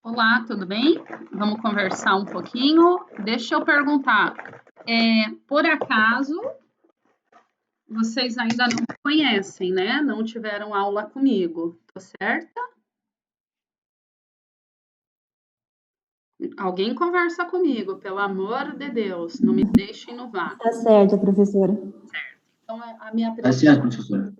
Olá, tudo bem? Vamos conversar um pouquinho. Deixa eu perguntar, por acaso vocês ainda não me conhecem, né? Não tiveram aula comigo, tô certa? Alguém conversa comigo, pelo amor de Deus, não me deixem no vácuo. Tá certo, professora. Então, Tá certo, professora.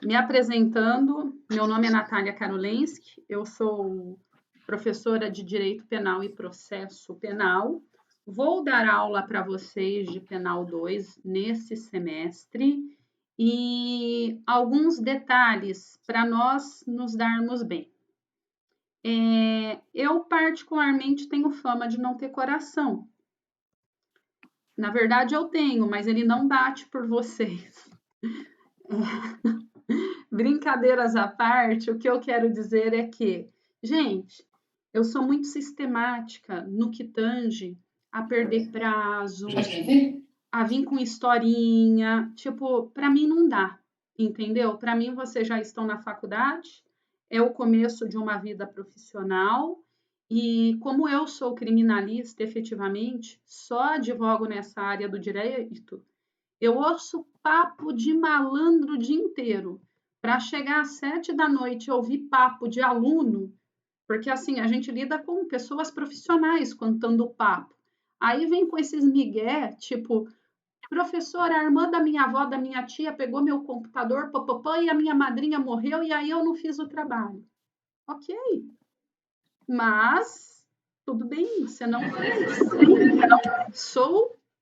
me apresentando, meu nome é Natália Karolensky, eu sou professora de Direito Penal e Processo Penal. Vou dar aula para vocês de Penal 2 nesse semestre e alguns detalhes para nós nos darmos bem. Eu, particularmente, tenho fama de não ter coração. Na verdade, eu tenho, mas ele não bate por vocês. Brincadeiras à parte, o que eu quero dizer é que, gente, eu sou muito sistemática no que tange a perder prazo, a vir com historinha. Tipo, para mim não dá, entendeu? Para mim, vocês já estão na faculdade, é o começo de uma vida profissional. E como eu sou criminalista, efetivamente, só advogo nessa área do direito, eu ouço papo de malandro o dia inteiro. Para chegar às 7 da noite e ouvir papo de aluno, porque assim, a gente lida com pessoas profissionais contando papo. Aí vem com esses migué, tipo, professora, a irmã da minha avó, da minha tia, pegou meu computador, papapã, e a minha madrinha morreu, e aí eu não fiz o trabalho. Ok, mas tudo bem, você não fez.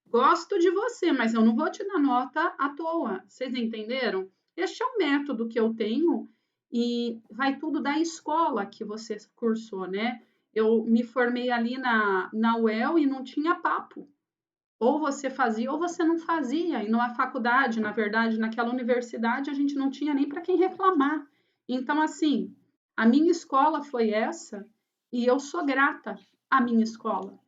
Gosto de você, mas eu não vou te dar nota à toa. Vocês entenderam? Este é o método que eu tenho e vai tudo da escola que você cursou, né? Eu me formei ali na UEL e não tinha papo. Ou você fazia ou você não fazia. E numa faculdade, na verdade, naquela universidade, a gente não tinha nem para quem reclamar. Então, assim, a minha escola foi essa e eu sou grata à minha escola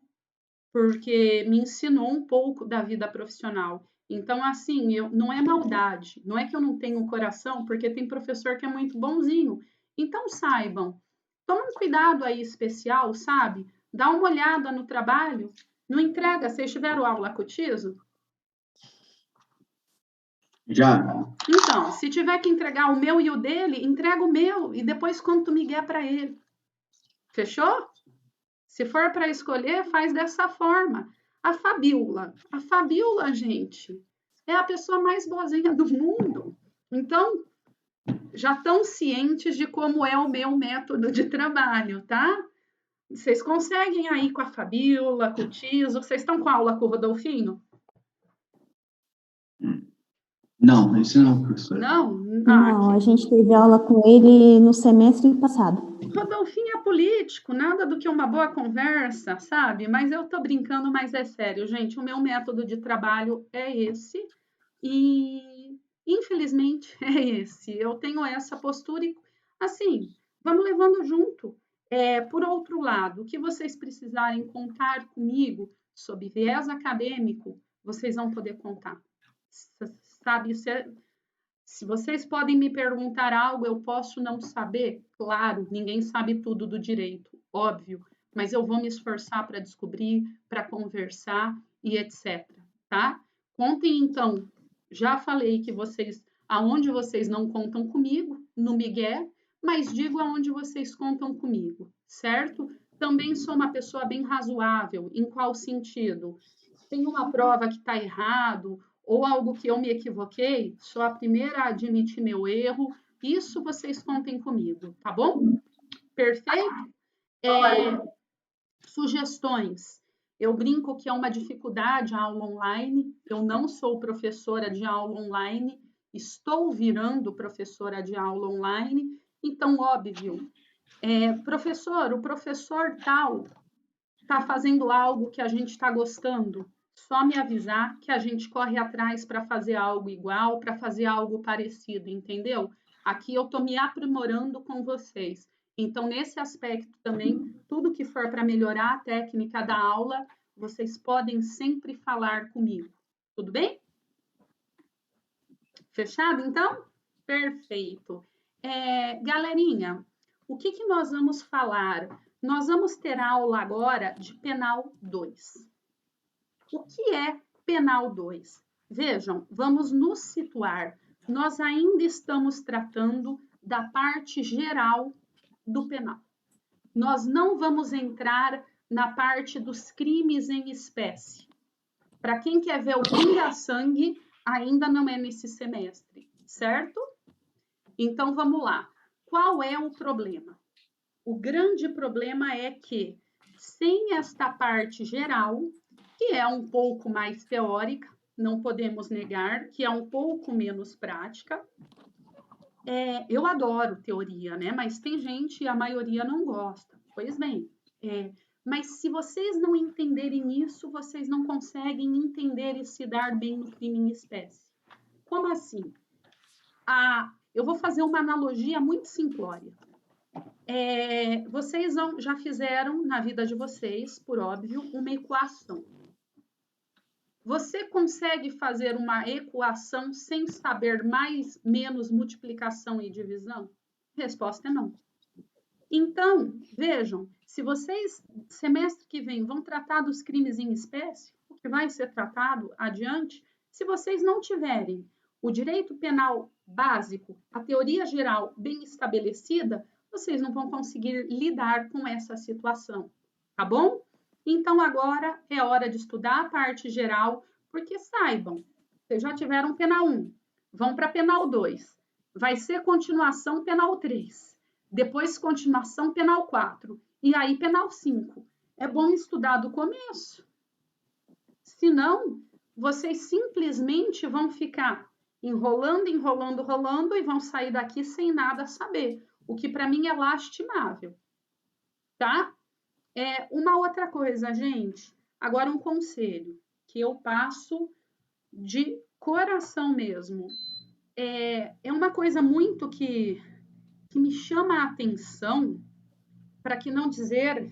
porque me ensinou um pouco da vida profissional. Então, assim, não é maldade, não é que eu não tenho coração, porque tem professor que é muito bonzinho. Então, saibam, toma um cuidado aí especial, sabe? Dá uma olhada no trabalho, não entrega. Vocês tiveram aula com o Tiso? Já. Então, se tiver que entregar o meu e o dele, entrega o meu e depois conta o migué para ele. Fechou? Se for para escolher, faz dessa forma. A Fabiola, gente, é a pessoa mais boazinha do mundo. Então, já estão cientes de como é o meu método de trabalho, tá? Vocês conseguem aí com a Fabiola, com o Tiso? Vocês estão com a aula com o Rodolfinho? Não, isso não, professora. Não? Não, a gente teve aula com ele no semestre passado. Rodolfinho é político, nada do que uma boa conversa, sabe? Mas eu tô brincando, mas é sério, gente. O meu método de trabalho é esse e, infelizmente, é esse. Eu tenho essa postura e, assim, vamos levando junto. Por outro lado, o que vocês precisarem contar comigo sobre viés acadêmico, vocês vão poder contar. Sabe, se vocês podem me perguntar algo, eu posso não saber? Claro, ninguém sabe tudo do direito, óbvio, mas eu vou me esforçar para descobrir, para conversar e etc, tá? Contem então. Já falei que aonde vocês não contam comigo, no migué, mas digo aonde vocês contam comigo, certo? Também sou uma pessoa bem razoável. Em qual sentido? Tem uma prova que está errado ou algo que eu me equivoquei, sou a primeira a admitir meu erro. Isso vocês contem comigo, tá bom? Perfeito? Sugestões. Eu brinco que é uma dificuldade a aula online. Eu não sou professora de aula online, estou virando professora de aula online. Então, óbvio, professor, o professor tal está fazendo algo que a gente está gostando, só me avisar que a gente corre atrás para fazer algo igual, para fazer algo parecido, entendeu? Aqui eu estou me aprimorando com vocês. Então, nesse aspecto também, tudo que for para melhorar a técnica da aula, vocês podem sempre falar comigo. Tudo bem? Fechado, então? Perfeito. Galerinha, o que nós vamos falar Nós vamos ter aula agora de penal 2. O que é penal 2? Vejam, vamos nos situar. Nós ainda estamos tratando da parte geral do penal. Nós não vamos entrar na parte dos crimes em espécie. Para quem quer ver o pinga-sangue, ainda não é nesse semestre, certo? Então, vamos lá. Qual é o problema? O grande problema é que, sem esta parte geral, que é um pouco mais teórica, não podemos negar, que é um pouco menos prática. Eu adoro teoria, né? Mas tem gente, a maioria não gosta. Pois bem, mas se vocês não entenderem isso, vocês não conseguem entender e se dar bem no crime em espécie. Como assim? Eu vou fazer uma analogia muito simplória. Vocês já fizeram na vida de vocês, por óbvio, uma equação. Você consegue fazer uma equação sem saber mais, menos multiplicação e divisão? Resposta é não. Então, vejam, se vocês, semestre que vem, vão tratar dos crimes em espécie, o que vai ser tratado adiante, se vocês não tiverem o direito penal básico, a teoria geral bem estabelecida, vocês não vão conseguir lidar com essa situação, tá bom? Então, agora é hora de estudar a parte geral, porque saibam, vocês já tiveram penal 1, vão para penal 2, vai ser continuação penal 3, depois continuação penal 4, e aí penal 5. É bom estudar do começo, senão vocês simplesmente vão ficar enrolando e vão sair daqui sem nada saber, o que para mim é lastimável, tá? Uma outra coisa, gente, agora um conselho que eu passo de coração mesmo. É uma coisa muito que me chama a atenção, para que não dizer,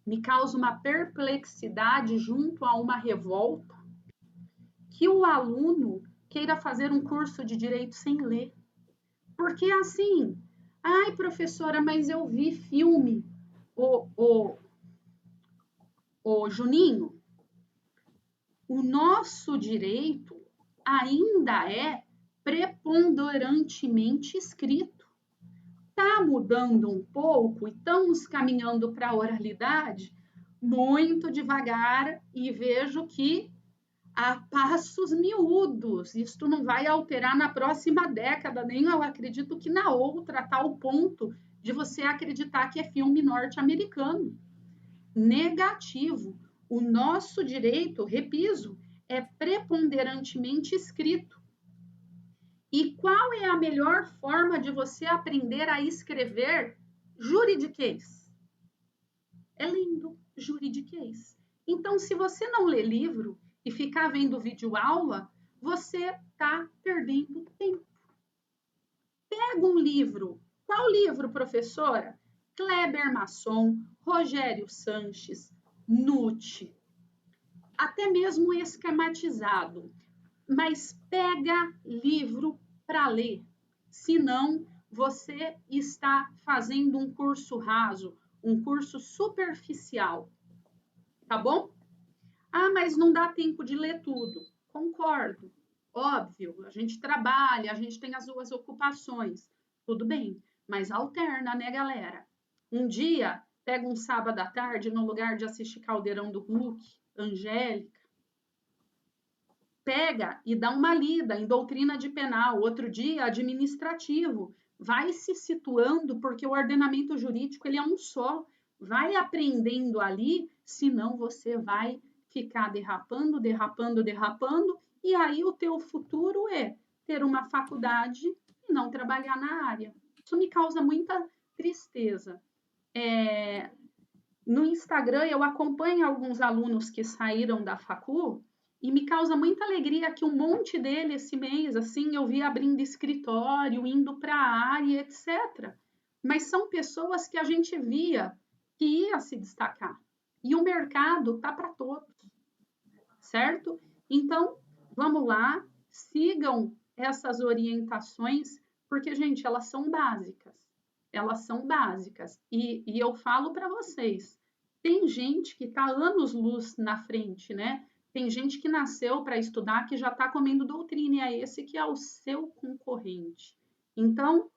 me causa uma perplexidade junto a uma revolta, que o aluno queira fazer um curso de direito sem ler. Porque assim, ai professora, mas eu vi filme, o Juninho, o nosso direito ainda é preponderantemente escrito. Está mudando um pouco e estamos caminhando para a oralidade muito devagar e vejo que a passos miúdos. Isto não vai alterar na próxima década, nem eu acredito que na outra, a tal ponto de você acreditar que é filme norte-americano. Negativo. O nosso direito, repiso, é preponderantemente escrito. E qual é a melhor forma de você aprender a escrever juridiquês? É lindo, juridiquês. Então, se você não lê livro e ficar vendo vídeo aula, você está perdendo tempo. Pega um livro. Qual livro, professora? Kleber Masson, Rogério Sanches, Nutt, até mesmo esquematizado. Mas pega livro para ler. Senão, você está fazendo um curso raso, um curso superficial. Tá bom? Ah, mas não dá tempo de ler tudo. Concordo. Óbvio, a gente trabalha, a gente tem as suas ocupações. Tudo bem, mas alterna, né, galera? Um dia, pega um sábado à tarde, no lugar de assistir Caldeirão do Hulk, Angélica, pega e dá uma lida em doutrina de penal, outro dia administrativo, vai se situando, porque o ordenamento jurídico ele é um só, vai aprendendo ali, senão você vai ficar derrapando, e aí o teu futuro é ter uma faculdade e não trabalhar na área. Isso me causa muita tristeza. No Instagram eu acompanho alguns alunos que saíram da facul, e me causa muita alegria que um monte deles esse mês, assim, eu vi abrindo escritório, indo para a área, etc. Mas são pessoas que a gente via que ia se destacar. E o mercado tá para todos, certo? Então, vamos lá, sigam essas orientações, porque, gente, elas são básicas. elas são básicas. E eu falo para vocês, tem gente que está anos-luz na frente, né? Tem gente que nasceu para estudar, que já está comendo doutrina, e é esse que é o seu concorrente. Então,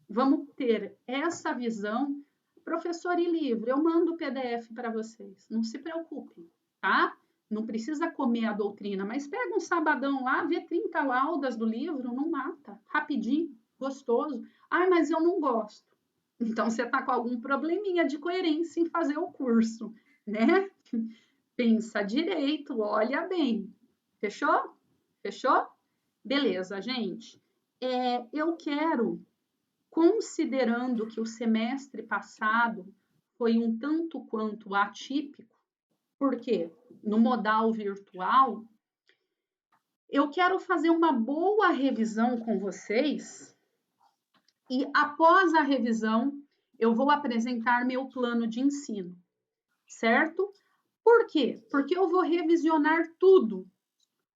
vamos ter essa visão. Professor e livro, eu mando o PDF para vocês, não se preocupem, tá? Não precisa comer a doutrina, mas pega um sabadão lá, vê 30 laudas do livro, não mata, rapidinho, gostoso. Ai, mas eu não gosto. Então, você está com algum probleminha de coerência em fazer o curso, né? Pensa direito, olha bem. Fechou? Fechou? Beleza, gente. Eu quero, considerando que o semestre passado foi um tanto quanto atípico, porque no modal virtual, eu quero fazer uma boa revisão com vocês e, após a revisão, eu vou apresentar meu plano de ensino, certo? Por quê? Porque eu vou revisionar tudo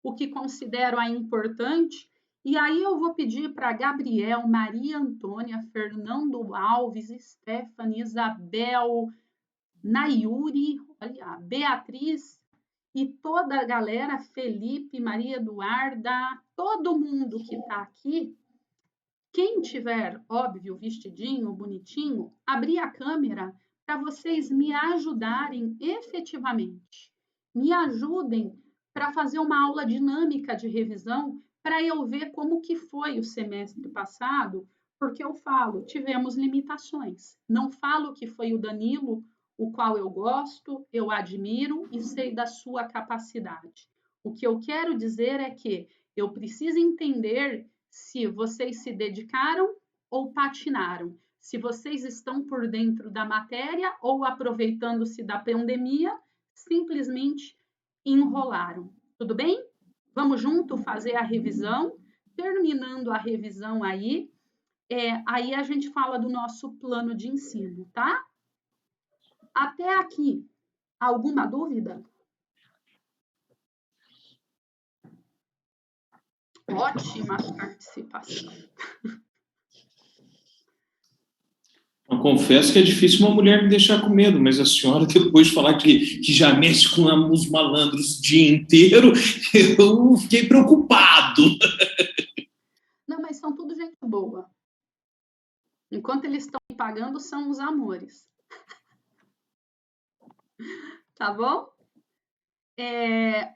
o que considero importante, e aí eu vou pedir para Gabriel, Maria Antônia, Fernando Alves, Stephanie, Isabel, Nayuri, olha, Beatriz e toda a galera, Felipe, Maria Eduarda, todo mundo que está aqui, quem tiver, óbvio, vestidinho, bonitinho, abrir a câmera para vocês me ajudarem efetivamente. Me ajudem para fazer uma aula dinâmica de revisão para eu ver como que foi o semestre passado, porque eu falo, tivemos limitações. Não falo que foi o Danilo, o qual eu gosto, eu admiro e sei da sua capacidade. O que eu quero dizer é que eu preciso entender se vocês se dedicaram ou patinaram, se vocês estão por dentro da matéria ou, aproveitando-se da pandemia, simplesmente enrolaram. Tudo bem? Vamos junto fazer a revisão. Terminando a revisão aí, aí a gente fala do nosso plano de ensino, tá? Até aqui, alguma dúvida? Ótima participação. Eu confesso que é difícil uma mulher me deixar com medo, mas a senhora, depois de falar que já mexe com os malandros o dia inteiro, eu fiquei preocupado. Não, mas são tudo gente boa. Enquanto eles estão me pagando, são os amores. Tá bom?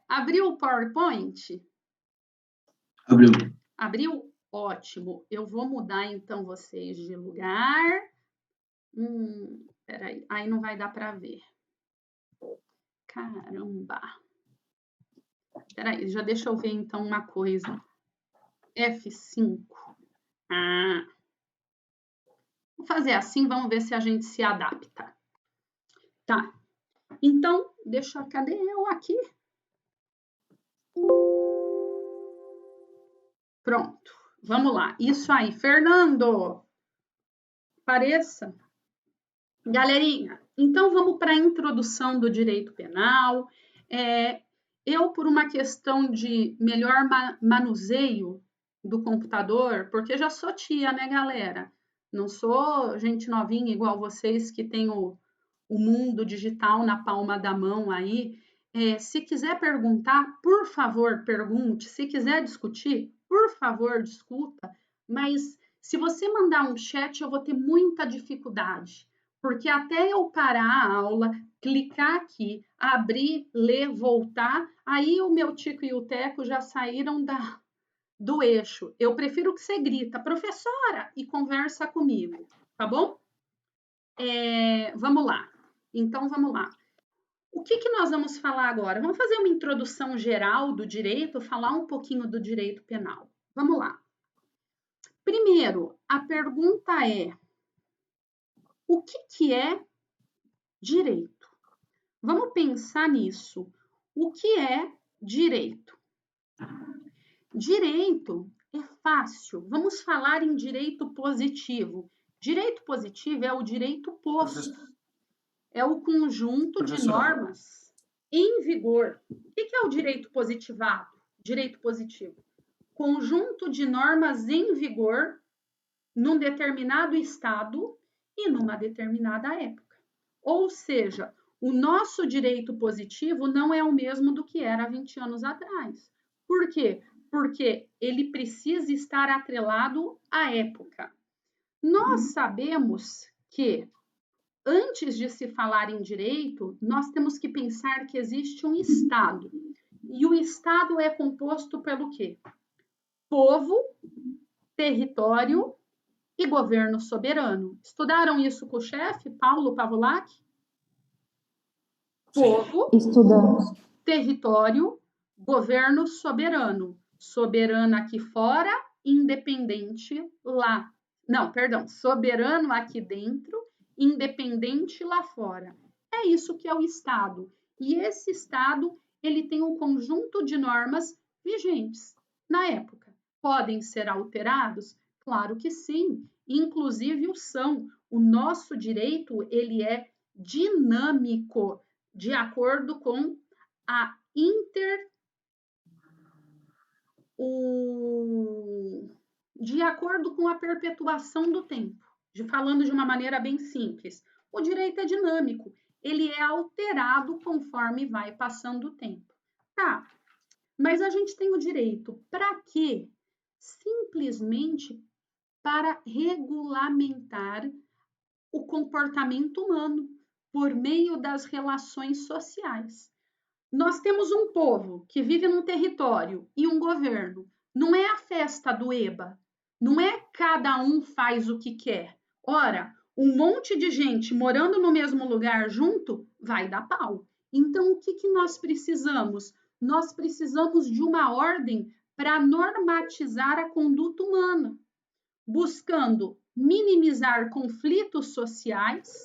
Abriu o PowerPoint? Abriu. Abriu? Ótimo. Eu vou mudar, então, vocês de lugar. Peraí. Aí não vai dar para ver. Caramba. Peraí, já deixa eu ver, então, uma coisa. F5. Vou fazer assim, vamos ver se a gente se adapta. Tá. Então, cadê eu aqui? Pronto. Vamos lá. Isso aí. Fernando, apareça. Galerinha, então vamos para a introdução do direito penal. Eu, por uma questão de melhor manuseio do computador, porque já sou tia, né, galera? Não sou gente novinha igual vocês que tem o mundo digital na palma da mão aí. Se quiser perguntar, por favor, pergunte. Se quiser discutir, por favor, discuta. Mas se você mandar um chat, eu vou ter muita dificuldade. Porque até eu parar a aula, clicar aqui, abrir, ler, voltar, aí o meu Tico e o Teco já saíram do eixo. Eu prefiro que você grita, professora, e conversa comigo, tá bom? Vamos lá. Então, vamos lá. O que nós vamos falar agora? Vamos fazer uma introdução geral do direito, falar um pouquinho do direito penal. Vamos lá. Primeiro, a pergunta é: o que é direito? Vamos pensar nisso. O que é direito? Direito é fácil. Vamos falar em direito positivo. Direito positivo é o direito posto. É o conjunto de normas em vigor. O que é o direito positivado? Direito positivo. Conjunto de normas em vigor num determinado estado e numa determinada época. Ou seja, o nosso direito positivo não é o mesmo do que era há 20 anos atrás. Por quê? Porque ele precisa estar atrelado à época. Nós sabemos que, antes de se falar em direito, nós temos que pensar que existe um Estado. E o Estado é composto pelo quê? Povo, território e governo soberano. Estudaram isso com o chefe, Paulo Pavolac? Povo, Estudamos. território, governo soberano. Soberano aqui fora, independente lá. Não, perdão, soberano aqui dentro, independente lá fora. É isso que é o Estado. E esse Estado, ele tem um conjunto de normas vigentes na época. Podem ser alterados? Claro que sim, inclusive o são. O nosso direito, ele é dinâmico, de acordo com a de acordo com a perpetuação do tempo. Falando de uma maneira bem simples, o direito é dinâmico, ele é alterado conforme vai passando o tempo. Tá, mas a gente tem o direito para quê? Simplesmente para regulamentar o comportamento humano por meio das relações sociais. Nós temos um povo que vive num território e um governo. Não é a festa do EBA. Não é cada um faz o que quer. Ora, um monte de gente morando no mesmo lugar junto vai dar pau. Então, o que nós precisamos? Nós precisamos de uma ordem para normatizar a conduta humana, buscando minimizar conflitos sociais,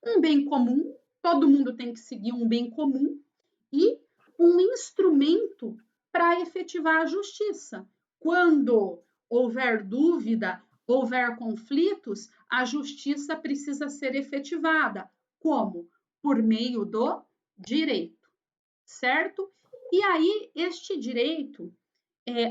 um bem comum, todo mundo tem que seguir um bem comum, e um instrumento para efetivar a justiça. Quando houver dúvida, houver conflitos, a justiça precisa ser efetivada. Como? Por meio do direito, certo? E aí, este direito,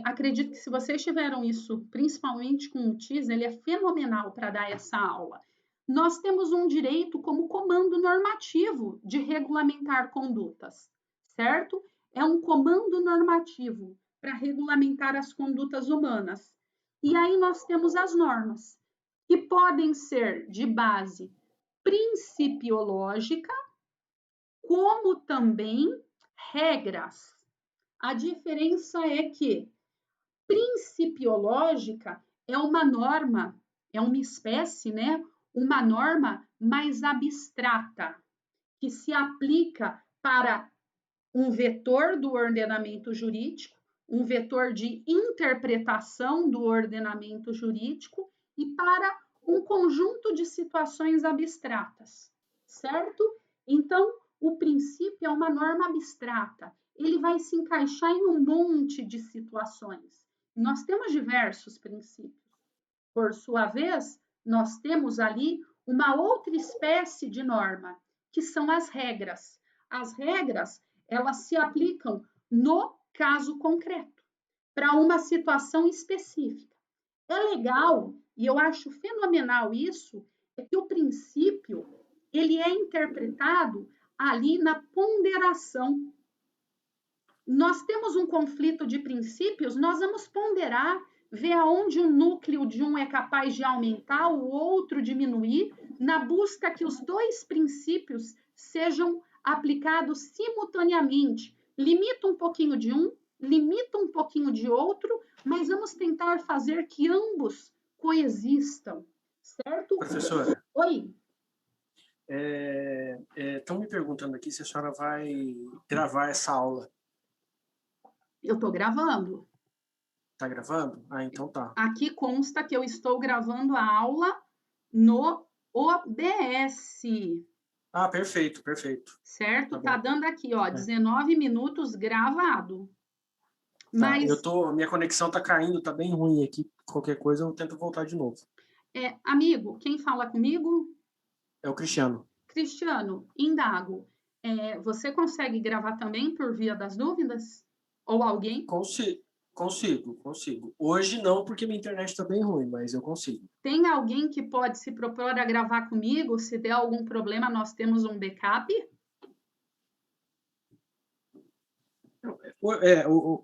acredito que se vocês tiveram isso, principalmente com o TIS, ele é fenomenal para dar essa aula. Nós temos um direito como comando normativo de regulamentar condutas, certo? É um comando normativo para regulamentar as condutas humanas. E aí nós temos as normas, que podem ser de base principiológica, como também regras. A diferença é que principiológica é uma norma, é uma espécie, né? Uma norma mais abstrata, que se aplica para um vetor do ordenamento jurídico, um vetor de interpretação do ordenamento jurídico e para um conjunto de situações abstratas, certo? Então, o princípio é uma norma abstrata, ele vai se encaixar em um monte de situações. Nós temos diversos princípios. Por sua vez, nós temos ali uma outra espécie de norma, que são as regras. As regras, elas se aplicam no caso concreto, para uma situação específica. É legal, e eu acho fenomenal isso, é que o princípio, ele é interpretado ali na ponderação. Nós temos um conflito de princípios, nós vamos ponderar, ver aonde o núcleo de um é capaz de aumentar, o outro diminuir, na busca que os dois princípios sejam aplicados simultaneamente. Limita um pouquinho de um, limita um pouquinho de outro, mas vamos tentar fazer que ambos coexistam, certo? Professora, Oi. estão me perguntando aqui se a senhora vai gravar essa aula. Eu estou gravando. Tá gravando? Ah, então tá. Aqui consta que eu estou gravando a aula no OBS. Ah, perfeito, perfeito. Certo? Tá Tá dando aqui, ó, 19 minutos gravado. Tá, Mas, minha conexão tá caindo, tá bem ruim aqui. Qualquer coisa eu tento voltar de novo. amigo, quem fala comigo? É o Cristiano. Cristiano, indago. Você consegue gravar também por via das dúvidas? Ou alguém? Consigo. Hoje não, porque minha internet está bem ruim, mas eu consigo. Tem alguém que pode se propor a gravar comigo? Se der algum problema, nós temos um backup?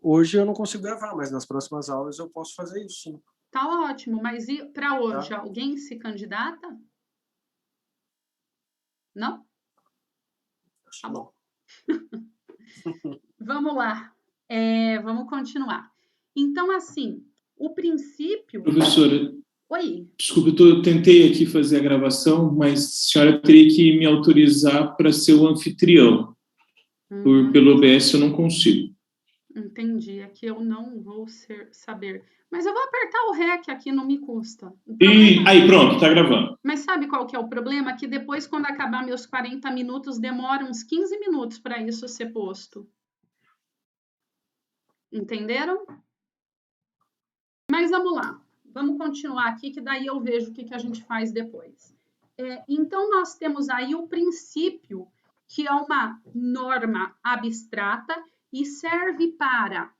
Hoje eu não consigo gravar, mas nas próximas aulas eu posso fazer isso, sim. Tá ótimo, mas e para hoje, Tá. alguém se candidata? Não? Acho Tá que bom. não. Vamos lá. Vamos continuar. Então, assim, o princípio... Professora, Oi. desculpe, eu tentei aqui fazer a gravação, mas a senhora teria que me autorizar para ser o anfitrião. Pelo OBS eu não consigo. Entendi, é que eu não vou saber. Mas eu vou apertar o REC aqui, não me custa. E aí, pronto, tá gravando. Mas sabe qual que é o problema? Que depois, quando acabar meus 40 minutos, demora uns 15 minutos para isso ser posto. Entenderam? Mas vamos lá. Vamos continuar aqui, que daí eu vejo o que a gente faz depois. Então, nós temos aí o princípio, que é uma norma abstrata e serve para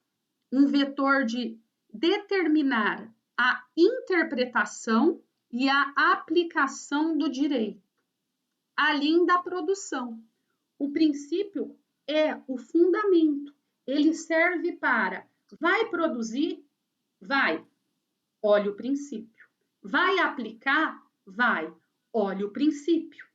um vetor de determinar a interpretação e a aplicação do direito, além da produção. O princípio é o fundamento. Ele serve para, vai produzir? Vai. Olha o princípio. Vai aplicar? Vai. Olha o princípio.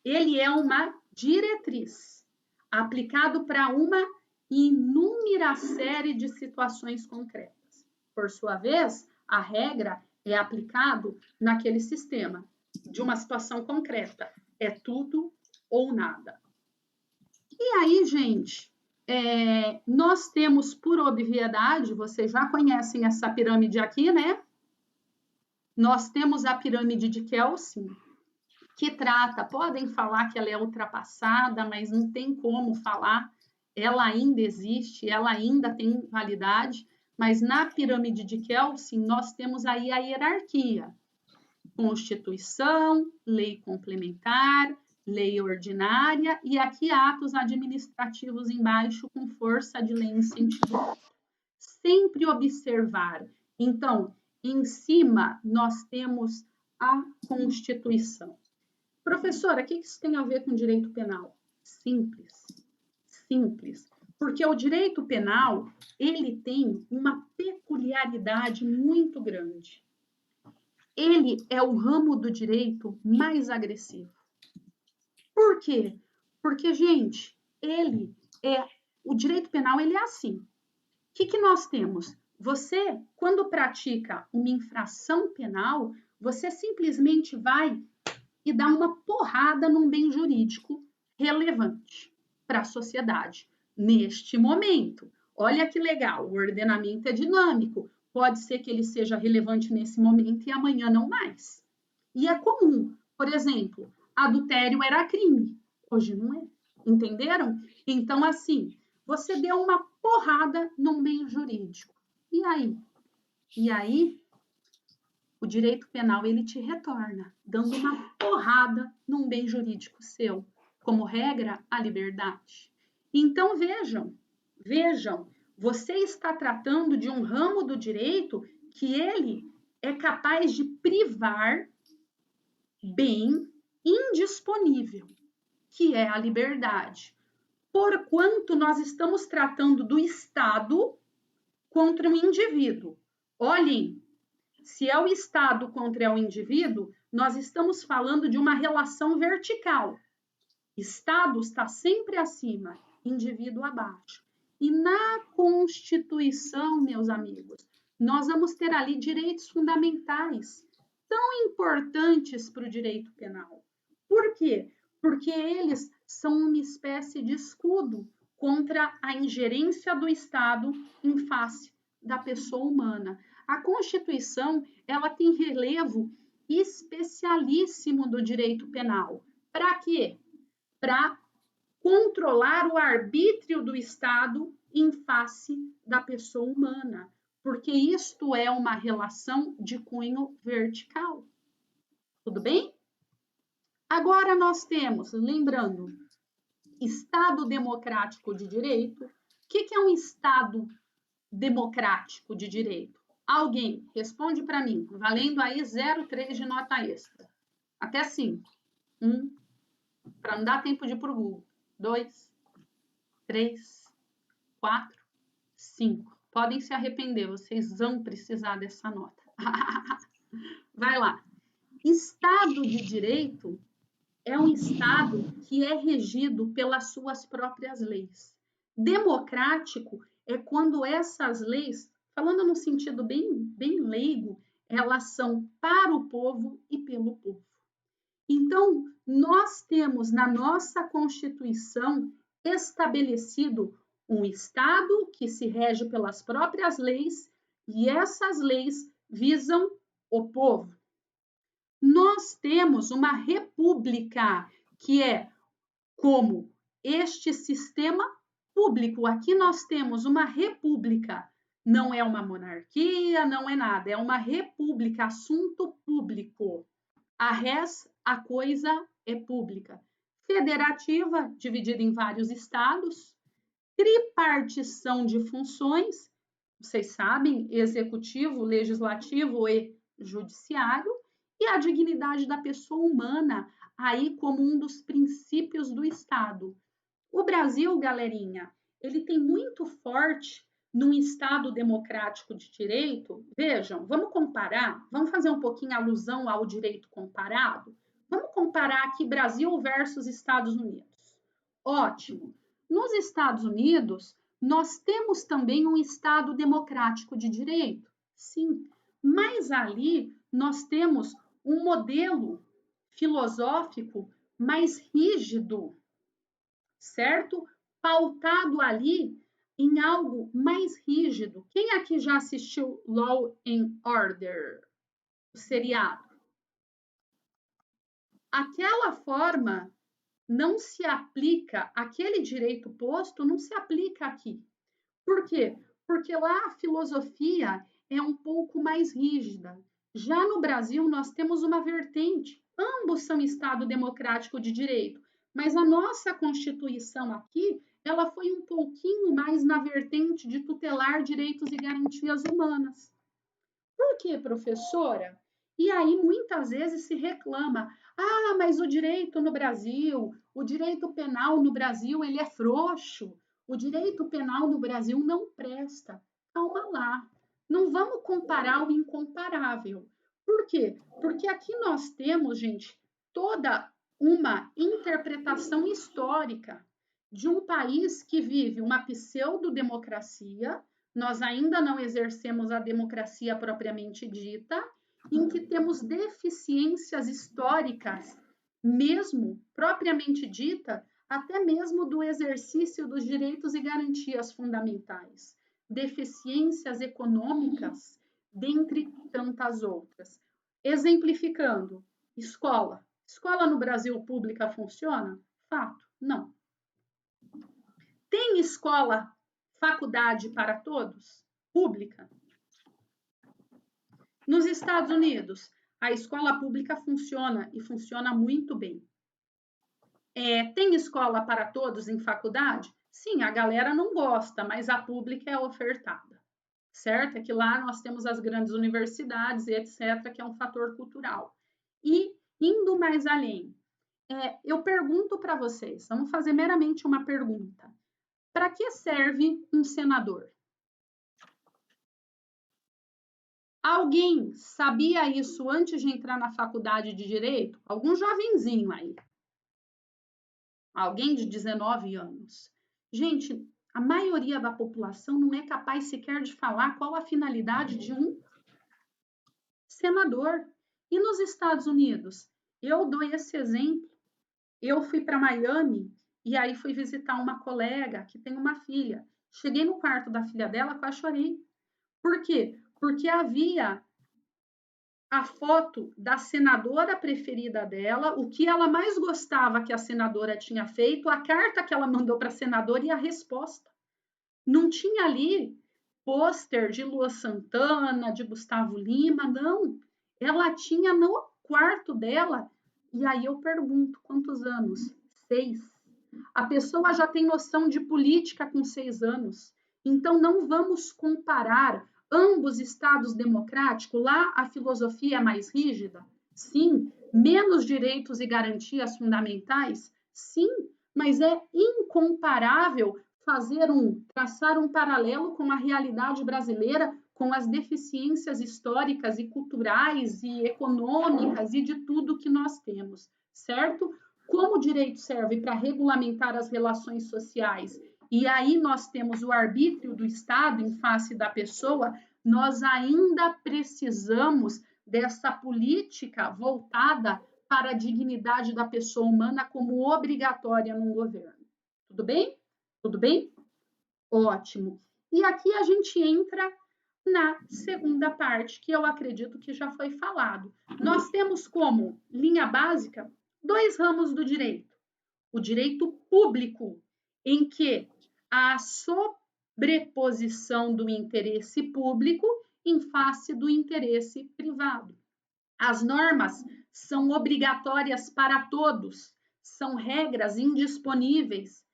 Ele é uma diretriz, aplicado para uma inúmera série de situações concretas. Por sua vez, a regra é aplicado naquele sistema de uma situação concreta. É tudo ou nada. E aí, gente, nós temos, por obviedade, vocês já conhecem essa pirâmide aqui, né? Nós temos a pirâmide de Kelsen, que trata, podem falar que ela é ultrapassada, mas não tem como falar, ela ainda existe, ela ainda tem validade, mas na pirâmide de Kelsen nós temos aí a hierarquia: Constituição, lei complementar, lei ordinária e aqui atos administrativos embaixo com força de lei em sentido. Sempre observar. Então, em cima nós temos a Constituição. Professora, o que isso tem a ver com direito penal? Simples. Simples. Porque o direito penal, ele tem uma peculiaridade muito grande. Ele é o ramo do direito mais agressivo. Por quê? Porque, gente, o direito penal, ele é assim. O que nós temos? Você, quando pratica uma infração penal, você simplesmente vai e dá uma porrada num bem jurídico relevante para a sociedade. Neste momento, olha que legal, o ordenamento é dinâmico, pode ser que ele seja relevante nesse momento e amanhã não mais. E é comum, por exemplo, adultério era crime, hoje não é. Entenderam? Então, assim, você deu uma porrada num bem jurídico. E aí? E aí, o direito penal, ele te retorna, dando uma porrada num bem jurídico seu. Como regra, a liberdade. Então, vejam, você está tratando de um ramo do direito que ele é capaz de privar bem indisponível, que é a liberdade. Porquanto nós estamos tratando do Estado contra o indivíduo. Olhem, se é o Estado contra o indivíduo, nós estamos falando de uma relação vertical. Estado está sempre acima, indivíduo abaixo. E na Constituição, meus amigos, nós vamos ter ali direitos fundamentais, tão importantes para o direito penal. Por quê? Porque eles são uma espécie de escudo contra a ingerência do Estado em face da pessoa humana. A Constituição, ela tem relevo especialíssimo do direito penal. Para quê? Para controlar o arbítrio do Estado em face da pessoa humana, porque isto é uma relação de cunho vertical. Tudo bem? Agora nós temos, lembrando, Estado democrático de direito. O que é um Estado democrático de direito? Alguém responde para mim, valendo aí 0,3 de nota extra. Até 5. 1, para não dar tempo de ir para o Google. 2, 3, 4, 5. Podem se arrepender, vocês vão precisar dessa nota. Vai lá. Estado de direito é um Estado que é regido pelas suas próprias leis. Democrático é quando essas leis, falando no sentido bem leigo, elas são para o povo e pelo povo. Então, nós temos na nossa Constituição estabelecido um Estado que se rege pelas próprias leis e essas leis visam o povo. Nós temos uma república, que é como este sistema público. Aqui nós temos uma república, não é uma monarquia, não é nada, é uma república, assunto público. A coisa é pública. Federativa, dividida em vários estados, tripartição de funções, vocês sabem, executivo, legislativo e judiciário, e a dignidade da pessoa humana, aí como um dos princípios do Estado. O Brasil, galerinha, ele tem muito forte num Estado democrático de direito. Vejam, vamos comparar, vamos fazer um pouquinho alusão ao direito comparado? Vamos comparar aqui Brasil versus Estados Unidos. Ótimo. Nos Estados Unidos, nós temos também um Estado democrático de direito, sim, mas ali nós temos um modelo filosófico mais rígido, certo? Pautado ali em algo mais rígido. Quem aqui já assistiu Law and Order, o seriado? Aquela forma não se aplica, aquele direito posto não se aplica aqui. Por quê? Porque lá a filosofia é um pouco mais rígida. Já no Brasil, nós temos uma vertente. Ambos são Estado democrático de direito, mas a nossa Constituição aqui, ela foi um pouquinho mais na vertente de tutelar direitos e garantias humanas. Por quê, professora? E aí, muitas vezes se reclama, mas o direito no Brasil, o direito penal no Brasil, ele é frouxo. O direito penal no Brasil não presta. Calma lá. Não vamos comparar o incomparável. Por quê? Porque aqui nós temos, gente, toda uma interpretação histórica de um país que vive uma pseudo-democracia, nós ainda não exercemos a democracia propriamente dita, em que temos deficiências históricas, mesmo propriamente dita, até mesmo do exercício dos direitos e garantias fundamentais, deficiências econômicas, dentre tantas outras. Exemplificando, escola. Escola no Brasil pública funciona? Fato, não. Tem escola, faculdade para todos? Pública? Nos Estados Unidos, a escola pública funciona e funciona muito bem. Tem escola para todos em faculdade? Sim, a galera não gosta, mas a pública é ofertada, certo? É que lá nós temos as grandes universidades e etc., que é um fator cultural. E, indo mais além, eu pergunto para vocês, vamos fazer meramente uma pergunta. Para que serve um senador? Alguém sabia isso antes de entrar na faculdade de Direito? Algum jovenzinho aí. Alguém de 19 anos. Gente, a maioria da população não é capaz sequer de falar qual a finalidade de um senador. E nos Estados Unidos? Eu dou esse exemplo. Eu fui para Miami e aí fui visitar uma colega que tem uma filha. Cheguei no quarto da filha dela, quase chorei. Por quê? Porque havia a foto da senadora preferida dela, o que ela mais gostava que a senadora tinha feito, a carta que ela mandou para a senadora e a resposta. Não tinha ali pôster de Lua Santana, de Gustavo Lima, não. Ela tinha no quarto dela, e aí eu pergunto, quantos anos? 6. A pessoa já tem noção de política com 6 anos. Então, não vamos comparar ambos estados democráticos. Lá, a filosofia é mais rígida? Sim. Menos direitos e garantias fundamentais? Sim. Mas é incomparável traçar um paralelo com a realidade brasileira, com as deficiências históricas e culturais e econômicas e de tudo que nós temos, certo? Como o direito serve para regulamentar as relações sociais, e aí nós temos o arbítrio do Estado em face da pessoa, nós ainda precisamos dessa política voltada para a dignidade da pessoa humana como obrigatória num governo. Tudo bem? Tudo bem? Ótimo. E aqui a gente entra na segunda parte, que eu acredito que já foi falado. Nós temos como linha básica 2 ramos do direito. O direito público, em que a sobreposição do interesse público em face do interesse privado. As normas são obrigatórias para todos, são regras indisponíveis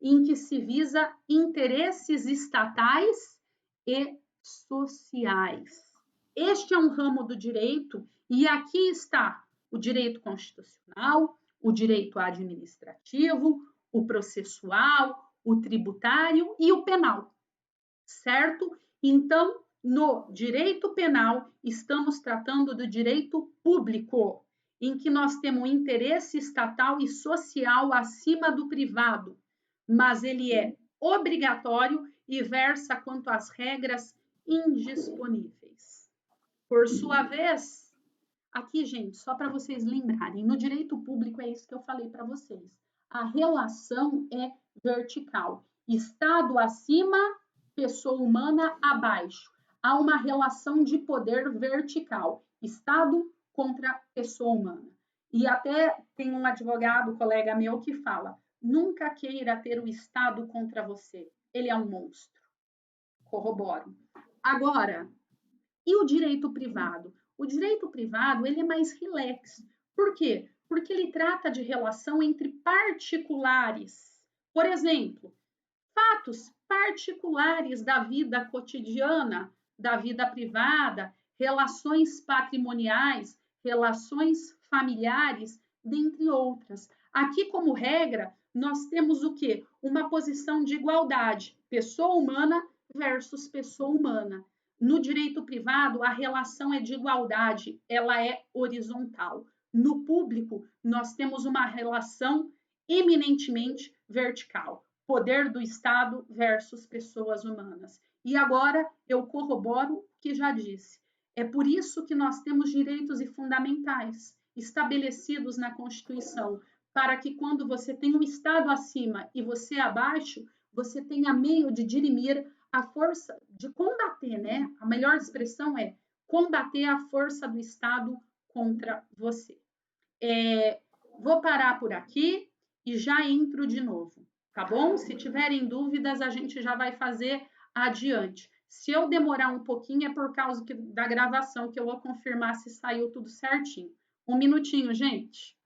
em que se visa interesses estatais e sociais. Este é um ramo do direito e aqui está o direito constitucional, o direito administrativo, o processual, o tributário e o penal, certo? Então, no direito penal, estamos tratando do direito público, em que nós temos um interesse estatal e social acima do privado, mas ele é obrigatório e versa quanto às regras indisponíveis. Por sua vez, aqui, gente, só para vocês lembrarem, no direito público é isso que eu falei para vocês. A relação é vertical. Estado acima, pessoa humana abaixo. Há uma relação de poder vertical. Estado contra pessoa humana. E até tem um advogado, colega meu, que fala: nunca queira ter o Estado contra você. Ele é um monstro. Corroboro. Agora, e o direito privado? O direito privado, ele é mais relax. Por quê? Porque ele trata de relação entre particulares. Por exemplo, fatos particulares da vida cotidiana, da vida privada, relações patrimoniais, relações familiares, dentre outras. Aqui, como regra, nós temos o quê? Uma posição de igualdade, pessoa humana versus pessoa humana. No direito privado, a relação é de igualdade, ela é horizontal. No público, nós temos uma relação eminentemente vertical. Poder do Estado versus pessoas humanas. E agora eu corroboro o que já disse. É por isso que nós temos direitos e fundamentais estabelecidos na Constituição, para que quando você tem um Estado acima e você abaixo, você tenha meio de dirimir a força, de combater, né? A melhor expressão é combater a força do Estado contra você. Vou parar por aqui e já entro de novo, tá bom? Se tiverem dúvidas, a gente já vai fazer adiante. Se eu demorar um pouquinho, é por causa da gravação, que eu vou confirmar se saiu tudo certinho. Um minutinho, gente.